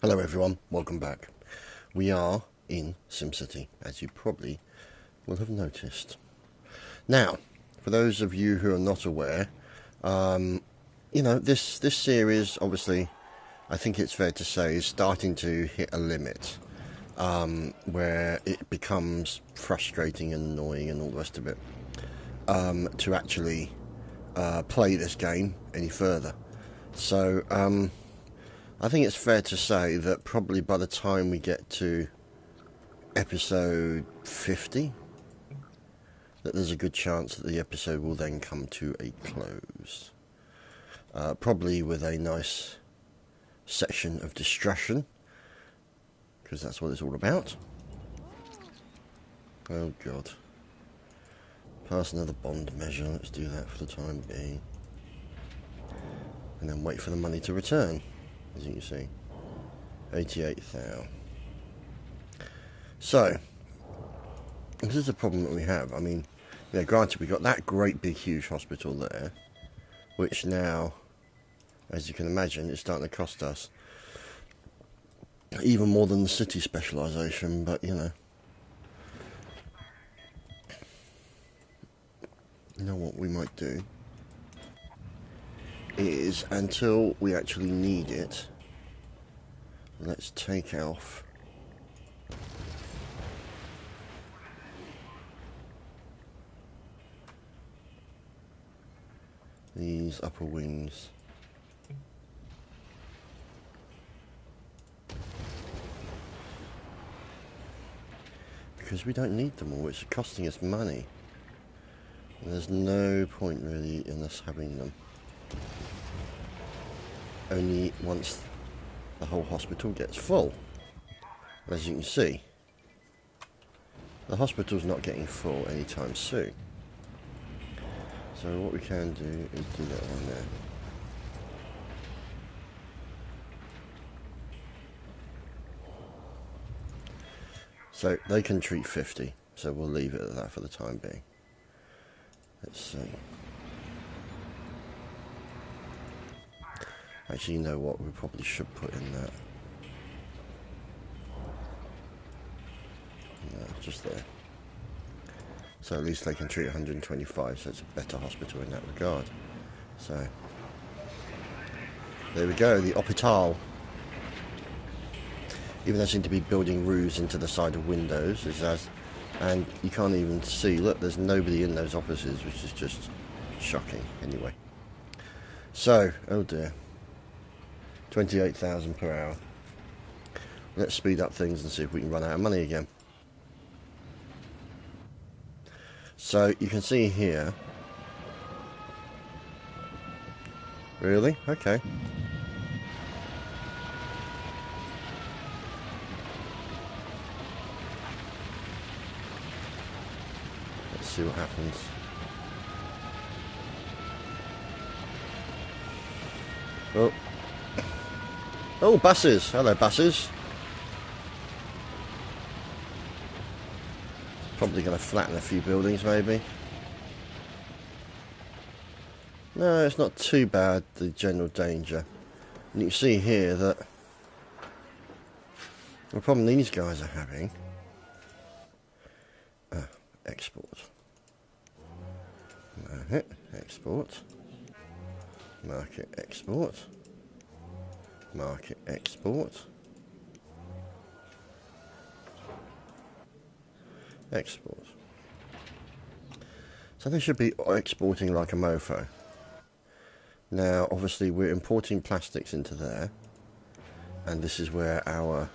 Hello everyone, welcome back. We are in SimCity, as you probably will have noticed. Now, for those of you who are not aware, this series, obviously, I think it's fair to say, is starting to hit a limit, where it becomes frustrating and annoying and all the rest of it, to actually play this game any further. So, I think it's fair to say that probably by the time we get to episode 50, that there's a good chance that the episode will then come to a close. Probably with a nice section of distraction, because that's what it's all about. Oh God. Pass another bond measure, let's do that for the time being. And then wait for the money to return. As you can see, 88,000. So, this is the problem that we have. I mean, granted, we got that great big huge hospital there, which now, as you can imagine, is starting to cost us even more than the city specialisation. But you know what we might do is, until we actually need it, let's take off these upper wings. Because we don't need them all, it's costing us money. And there's no point really in us having them. Only once the whole hospital gets full. As you can see, the hospital's not getting full anytime soon. So what we can do is do that one there. So they can treat 50, so we'll leave it at that for the time being. Let's see. Actually, you know what? We probably should put in that. No, just there. So at least they can treat 125, so it's a better hospital in that regard. So, there we go, the hospital. Even they seem to be building roofs into the side of windows, and you can't even see, look, there's nobody in those offices, which is just shocking. Anyway. So, oh dear. 28,000 per hour. Let's speed up things and see if we can run out of money again. So you can see here. Really? Okay. Let's see what happens. Oh. Oh, buses. Hello, buses. Probably going to flatten a few buildings, maybe. No, it's not too bad, the general danger. And you can see here that the problem these guys are having... export. Market, export. Market, export. Market, export. Export. So they should be exporting like a mofo. Now, obviously, we're importing plastics into there, and this is where our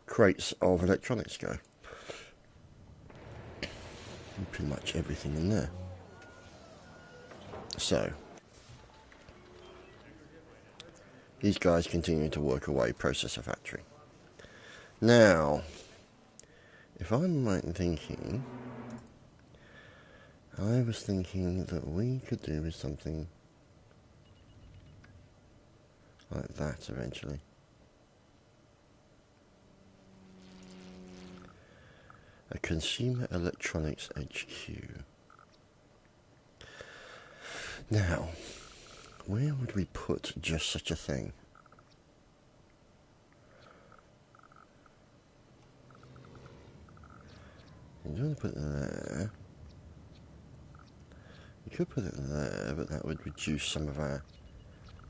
crates of electronics go. And pretty much everything in there. So, these guys continue to work away, processor factory. Now, if I'm right in thinking, I was thinking that we could do with something like that eventually. A consumer electronics HQ. Now, where would we put just such a thing? You don't want to put it there. You could put it there, but that would reduce some of our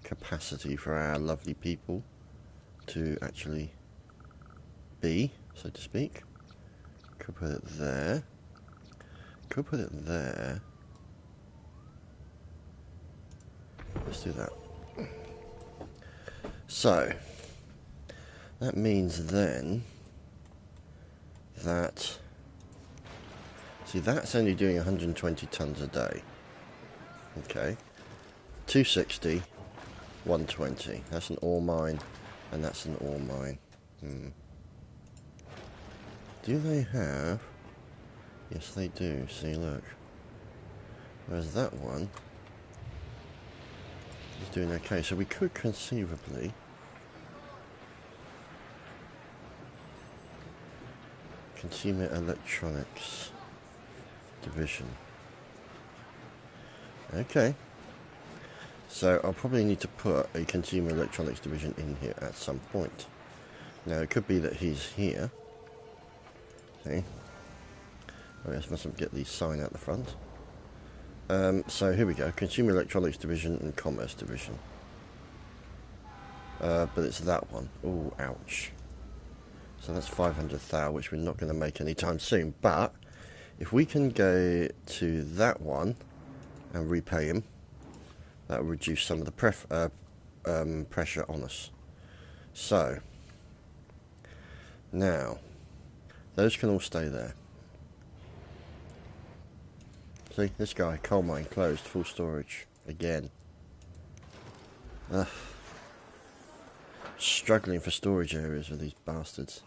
capacity for our lovely people to actually be, so to speak. Could put it there. Could put it there. Let's do that. So, that means then that, see, that's only doing 120 tons a day. Okay. 260, 120. That's an ore mine, and that's an ore mine. Do they have? Yes, they do. See, look. Whereas that one is doing okay. So we could conceivably consumer electronics division. Okay. So I'll probably need to put a consumer electronics division in here at some point. Now it could be that he's here. See? I guess I must get the sign out the front. So here we go. Consumer electronics division and commerce division. But it's that one. Oh, ouch. So that's 500,000, which we're not going to make anytime soon. But if we can go to that one and repay him, that will reduce some of the pressure on us. So now those can all stay there. See, this guy, coal mine closed, full storage again. Struggling for storage areas with these bastards.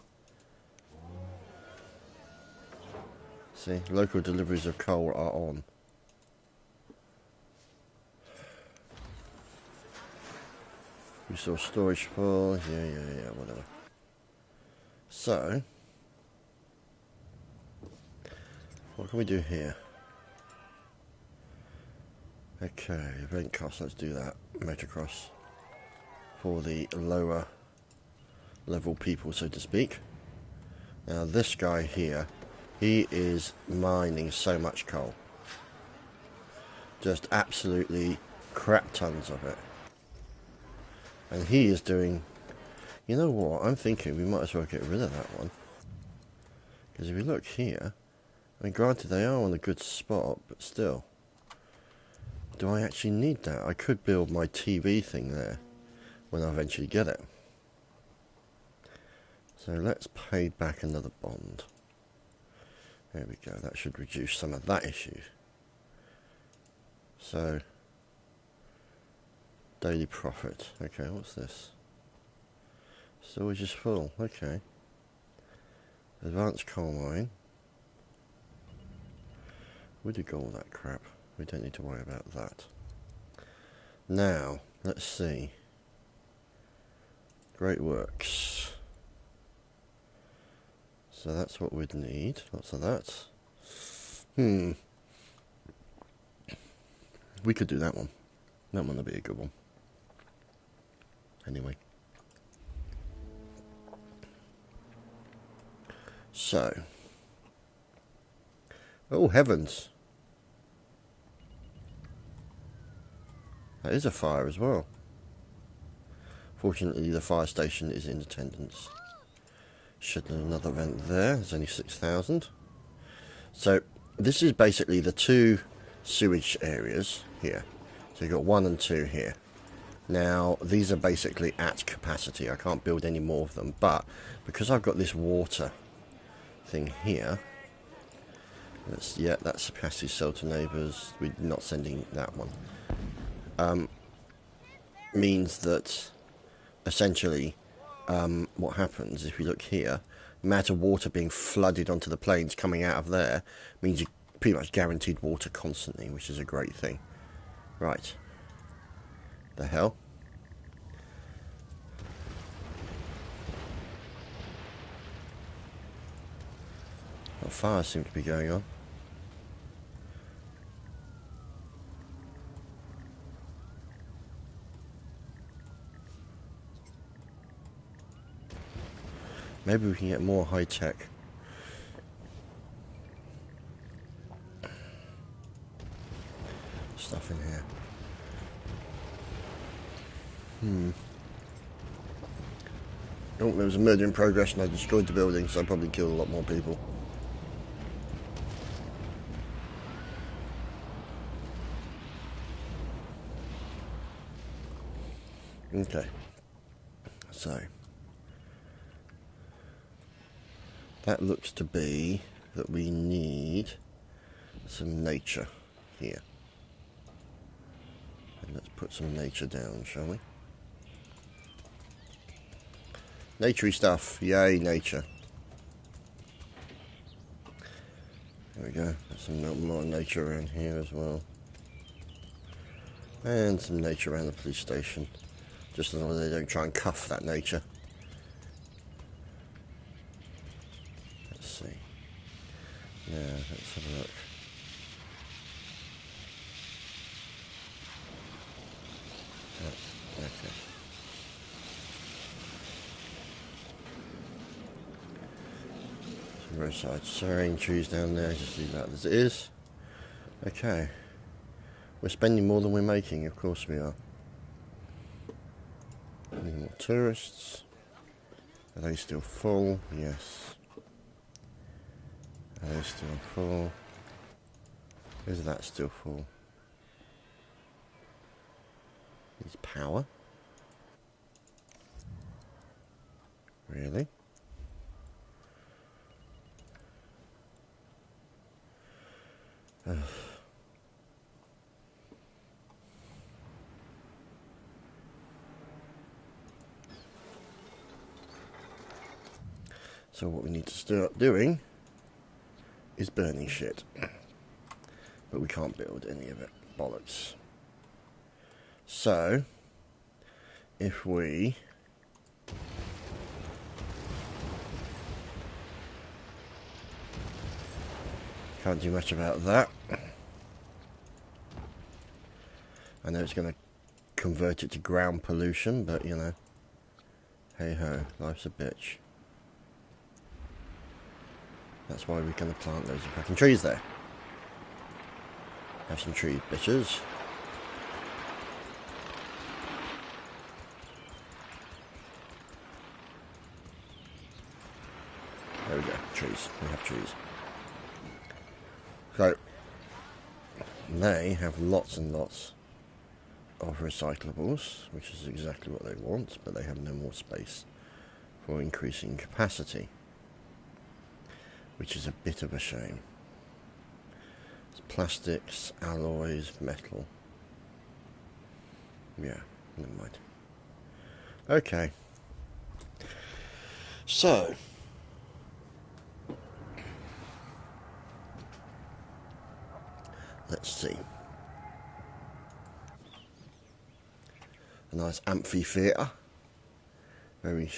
See, local deliveries of coal are on. Resource storage full, yeah, whatever. So, what can we do here? Okay, event cost, let's do that. Motocross. For the lower level people, so to speak. Now this guy here, he is mining so much coal. Just absolutely crap tons of it. And he is doing, you know what, I'm thinking we might as well get rid of that one. Because if you look here, I mean granted they are on a good spot, but still. Do I actually need that? I could build my TV thing there when I eventually get it. So let's pay back another bond. There we go, that should reduce some of that issue. So, daily profit. Okay, what's this? Storage is full, okay. Advanced coal mine. We do all that crap. We don't need to worry about that. Now, let's see. Great works. So that's what we'd need. Lots of that. We could do that one. That one would be a good one. Anyway. So. Oh, heavens. That is a fire as well. Fortunately, the fire station is in attendance. Schedule another event there. There's only 6,000. So, this is basically the two sewage areas here. So you've got 1 and 2 here. Now, these are basically at capacity. I can't build any more of them. But, because I've got this water thing here, that's capacity sold to neighbours. We're not sending that one. Means that essentially what happens if you look here, the amount of water being flooded onto the plains coming out of there means you're pretty much guaranteed water constantly, which is a great thing. Right. The hell? What fires seem to be going on? Maybe we can get more high-tech stuff in here. Oh, there was a murder in progress and I destroyed the building, so I probably killed a lot more people. Okay. So that looks to be that we need some nature here. And let's put some nature down, shall we? Naturey stuff. Yay, nature. There we go. There's some more nature around here as well. And some nature around the police station. Just as long as they don't try and cuff that nature. Let's see. Now, let's have a look. Oh, okay. Some roadside sorring trees down there, just leave that as it is. Okay. We're spending more than we're making, of course we are. Any more tourists? Are they still full? Yes. Are they still full? Is that still full? Is power? Really? So what we need to start doing is burning shit. But we can't build any of it. Bollocks. So, if we can't do much about that. I know it's going to convert it to ground pollution, but you know, hey ho, life's a bitch. That's why we're going to plant loads of fucking trees there. Have some trees, bitches. There we go, trees. We have trees. So, they have lots and lots of recyclables, which is exactly what they want, but they have no more space for increasing capacity, which is a bit of a shame. It's plastics, alloys, metal. Yeah, never mind. Okay. So, let's see. A nice amphitheatre. Very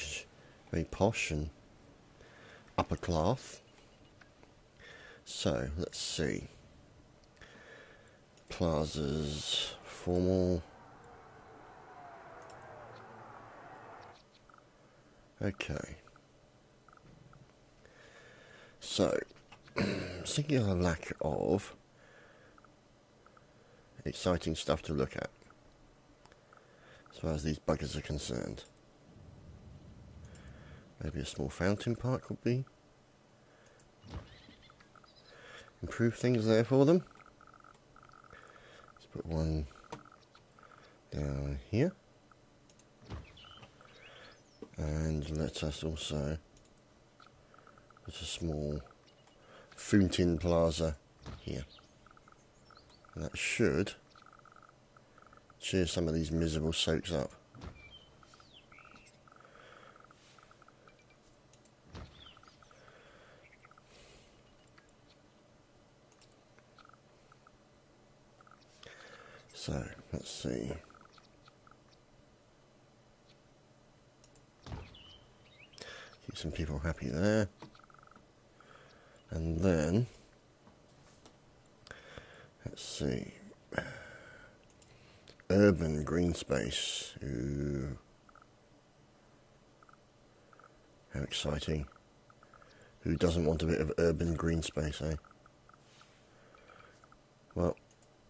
posh and upper class. So, let's see. Plazas, formal. Okay. So, singular lack of exciting stuff to look at, as far as these buggers are concerned. Maybe a small fountain park would be improve things there for them. Let's put one down here, and let us also put a small fountain plaza here. And that should cheer some of these miserable soaks up. So, let's see. Keep some people happy there. And then, let's see. Urban green space. Ooh. How exciting. Who doesn't want a bit of urban green space, eh? Well,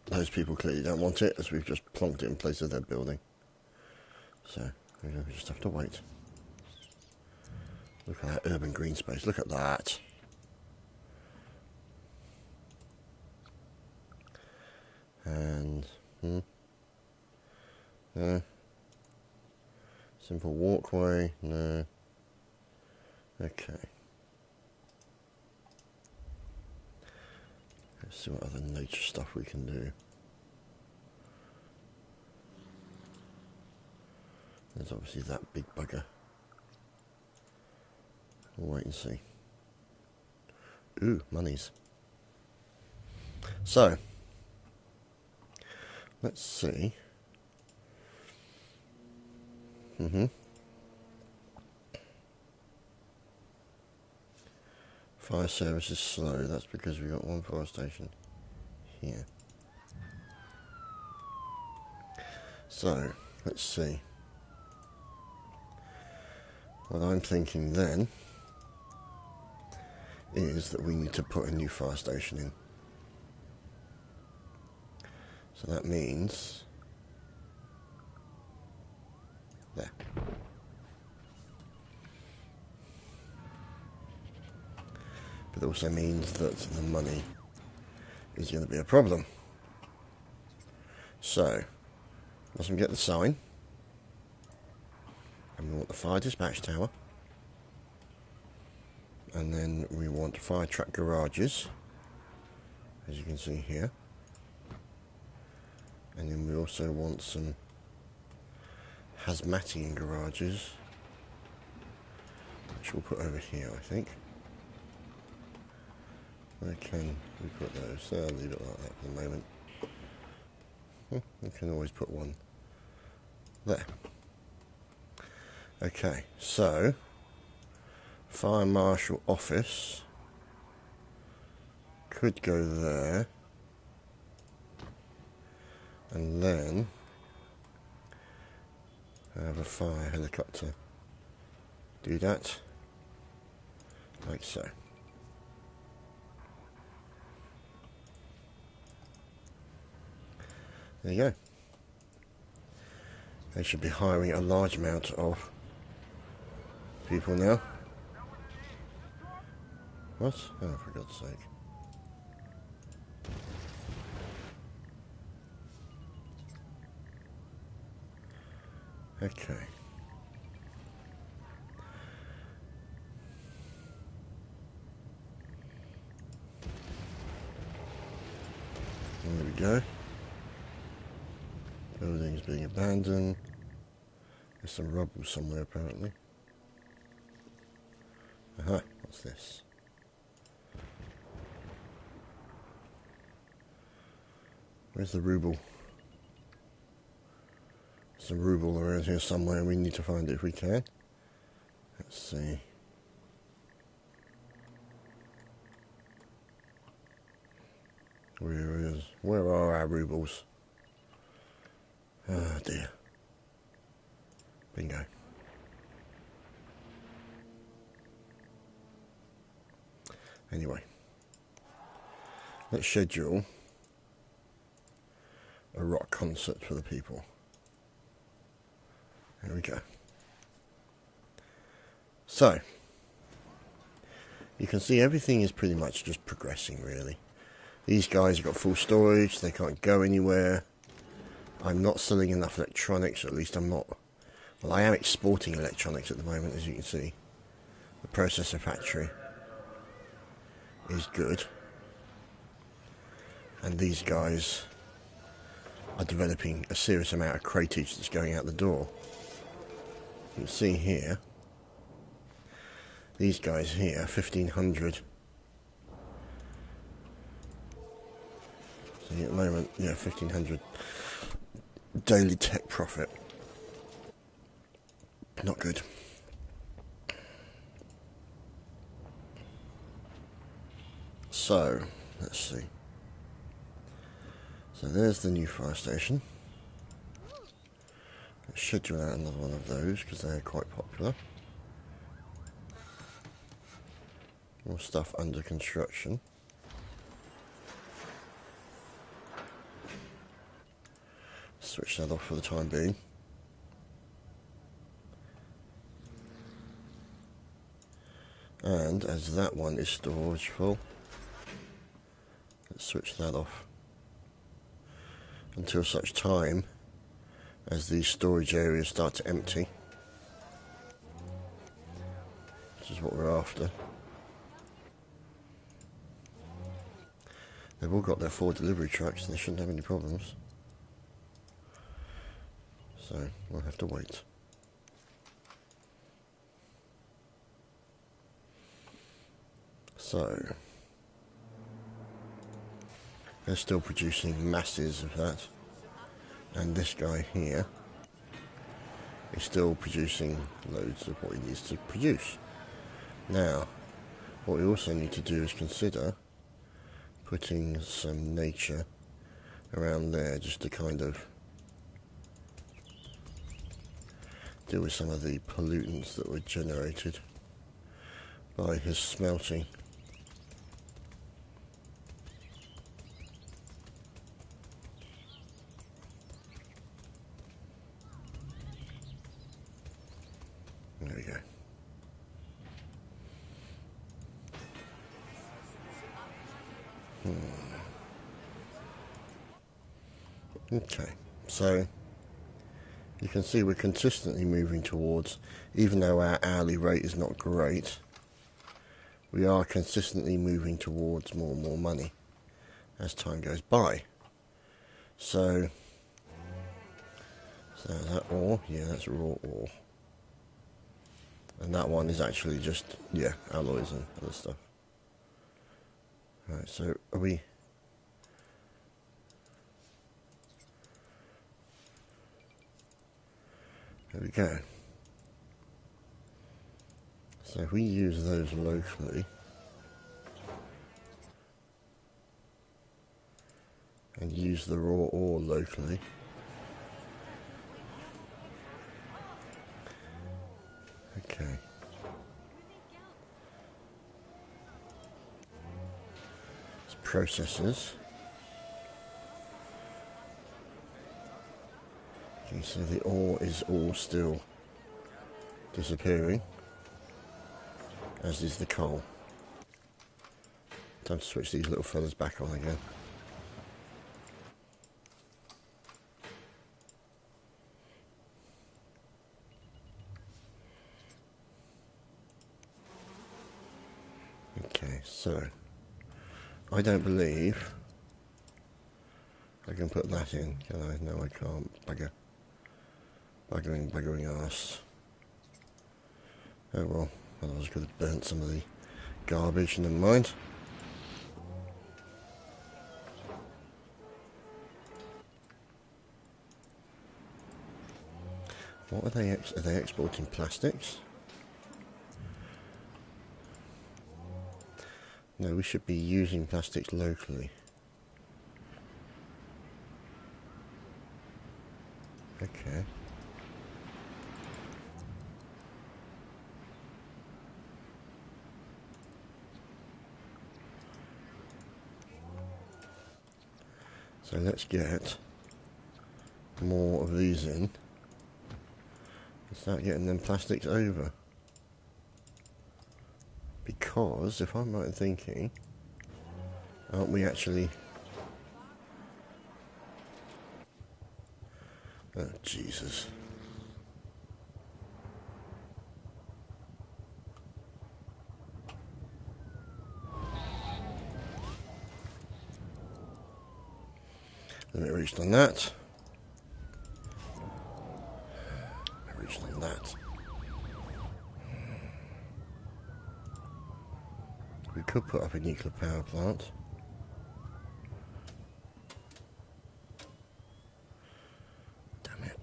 those people clearly don't want it, as we've just plonked it in place of their building. So we just have to wait. Look at that urban green space. Look at that. And no. Simple walkway. No. Okay. Let's see what other nature stuff we can do. There's obviously that big bugger. We'll wait and see. Ooh, monies. So, let's see. Fire service is slow. That's because we've got one fire station here. So, let's see. What I'm thinking then is that we need to put a new fire station in. So that means there. But it also means that the money is going to be a problem. So, let's get the sign. And we want the fire dispatch tower. And then we want fire truck garages, as you can see here. And then we also want some hazmating garages, which we'll put over here, I think. Where can we put those? So I'll leave it like that for the moment. We can always put one there. Okay, so Fire Marshal office could go there, and then have a fire helicopter do that, like so. There you go. They should be hiring a large amount of people now. What? Oh, for God's sake. Okay. There we go. Buildings being abandoned. There's some rubble somewhere apparently. Aha, what's this? Where's the ruble? There's a ruble around here somewhere. We need to find it if we can. Let's see. Where are our rubles? Oh dear. Bingo. Anyway, let's schedule a rock concert for the people. There we go. So, you can see everything is pretty much just progressing really. These guys have got full storage, they can't go anywhere. I'm not selling enough electronics, or at least I'm not. Well, I am exporting electronics at the moment, as you can see. The processor factory is good. And these guys are developing a serious amount of cratage that's going out the door. You can see here, these guys here, 1500. See at the moment, yeah, 1500 daily tech profit. Not good. So, let's see. So there's the new fire station. Let's schedule out another one of those because they're quite popular. More stuff under construction. switch that off for the time being. And as that one is storage full, let's switch that off until such time as these storage areas start to empty, which is what we're after. They've all got their 4 delivery trucks, they shouldn't have any problems. So we'll have to wait. So they're still producing masses of that, and this guy here is still producing loads of what he needs to produce. Now, what we also need to do is consider putting some nature around there, just to kind of deal with some of the pollutants that were generated by his smelting. There we go. Okay, so you can see we're consistently moving towards, even though our hourly rate is not great, we are consistently moving towards more and more money as time goes by. So that ore, yeah, that's raw ore. And that one is actually just, yeah, alloys and other stuff. Right, so are we... There we go. So if we use those locally, and use the raw ore locally, okay. It's processes. Okay, so the ore is all still disappearing, as is the coal. Time to switch these little fellas back on again. Okay, so I don't believe I can put that in, can I? No, I can't. Buggering ass. Oh well, I was going to burnt some of the garbage, never mind. What are they exporting plastics? No, we should be using plastics locally. Okay. So let's get more of these in and start getting them plastics over. Because, if I'm right in thinking, aren't we actually... Oh, Jesus. Limit reached on that. Reached on that. We could put up a nuclear power plant. Damn it.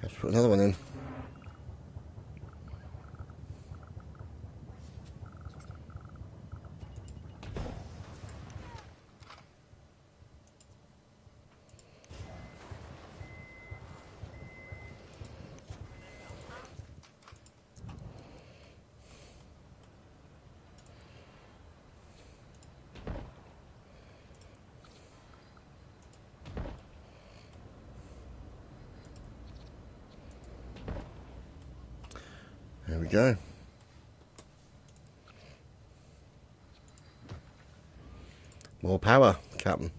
Let's put another one in. There we go. More power, Captain.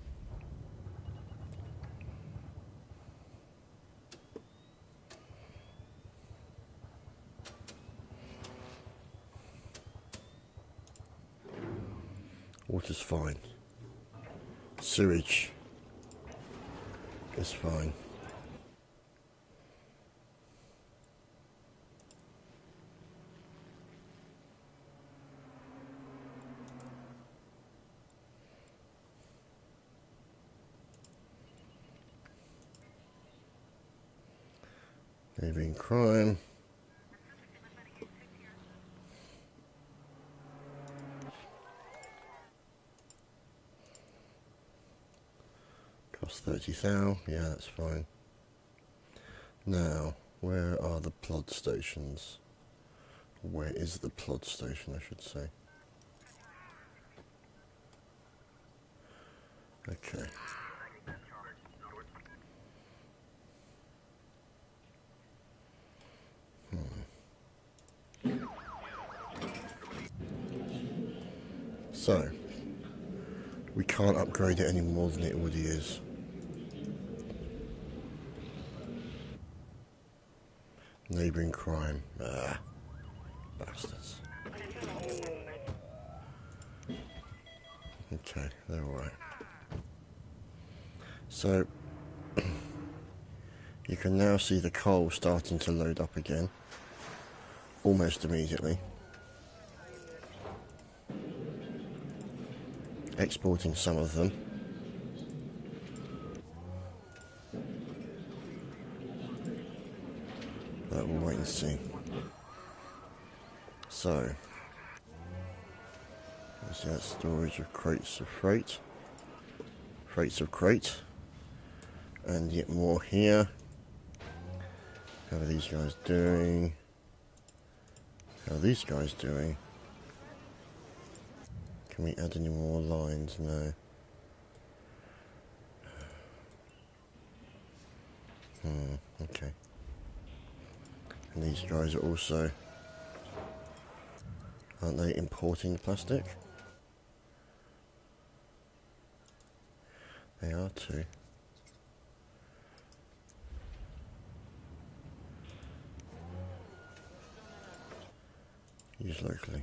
Water's fine. Sewage is fine. Neighbouring crime. Cost 30,000. Yeah, that's fine. Now, where are the plod stations? Where is the plod station, I should say? Okay. So, we can't upgrade it any more than it already is. Neighbouring crime. Ah, bastards. Okay, they're alright. So, you can now see the coal starting to load up again. Almost immediately. Exporting some of them. But we'll wait and see. So, you see that storage of crates of freight. Freights of crate. And yet more here. How are these guys doing? How are these guys doing? Can we add any more lines? No. Okay. And these guys are also... aren't they importing the plastic? They are too. Use locally.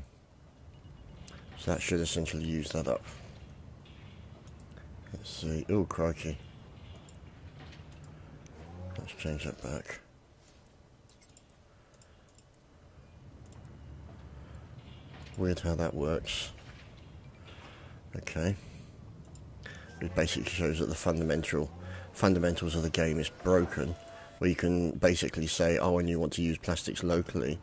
So that should essentially use that up. Let's see. Oh, crikey. Let's change that back. Weird how that works. Okay. It basically shows that the fundamentals of the game is broken, where you can basically say, oh, and you want to use plastics locally,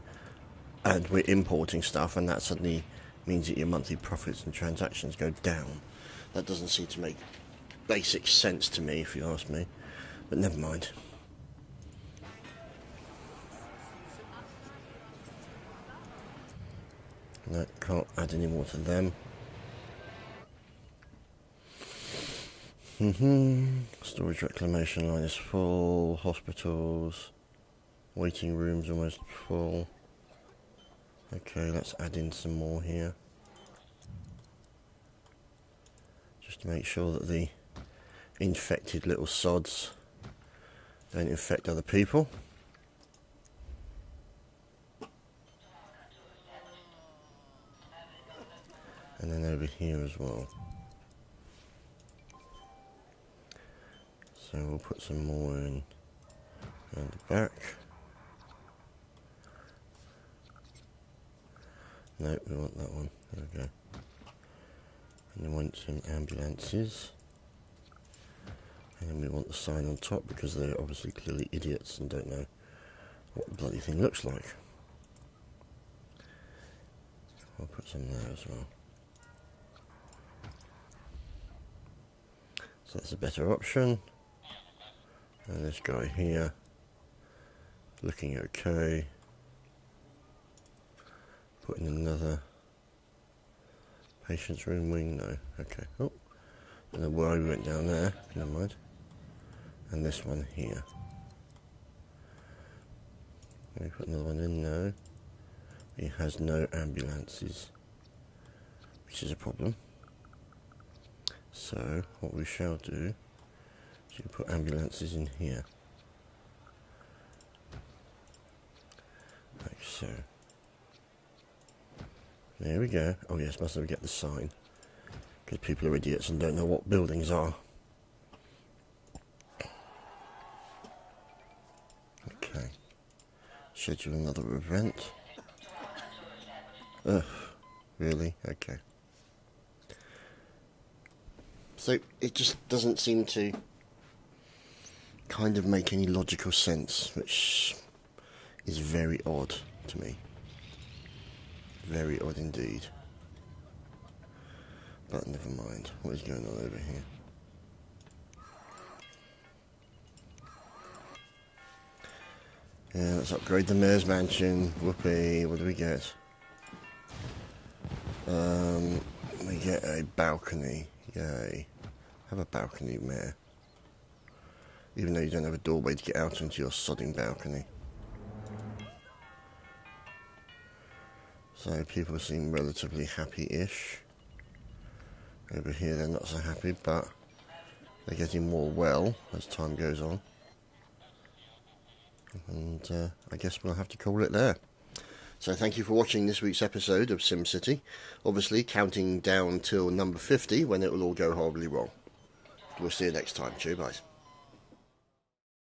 and we're importing stuff, and that suddenly means that your monthly profits and transactions go down. That doesn't seem to make basic sense to me, if you ask me, but never mind. No, can't add any more to them. Storage reclamation line is full. Hospitals. Waiting rooms almost full. Okay, let's add in some more here. Just to make sure that the infected little sods don't infect other people. And then over here as well. So we'll put some more in around the back. No, we want that one. There we go. And we want some ambulances. And we want the sign on top because they're obviously clearly idiots and don't know what the bloody thing looks like. I'll put some there as well. So that's a better option. And this guy here, looking okay. Putting another patient's room wing, no, okay. Oh, I don't know why we went down there, never mind. And this one here. Can we put another one in? No. He has no ambulances, which is a problem. So what we shall do is you put ambulances in here, like so. There we go. Oh yes, must never get the sign, because people are idiots and don't know what buildings are. Okay. Schedule another event. Ugh, really? Okay. So it just doesn't seem to kind of make any logical sense, which is very odd to me. Very odd indeed. But never mind. What is going on over here? Yeah, let's upgrade the mayor's mansion. Whoopee. What do we get? We get a balcony. Yay. Have a balcony, mayor. Even though you don't have a doorway to get out into your sodding balcony. So people seem relatively happy-ish. Over here they're not so happy, but they're getting more well as time goes on. And I guess we'll have to call it there. So thank you for watching this week's episode of SimCity. Obviously counting down till number 50 when it will all go horribly wrong. We'll see you next time. Cheers, guys.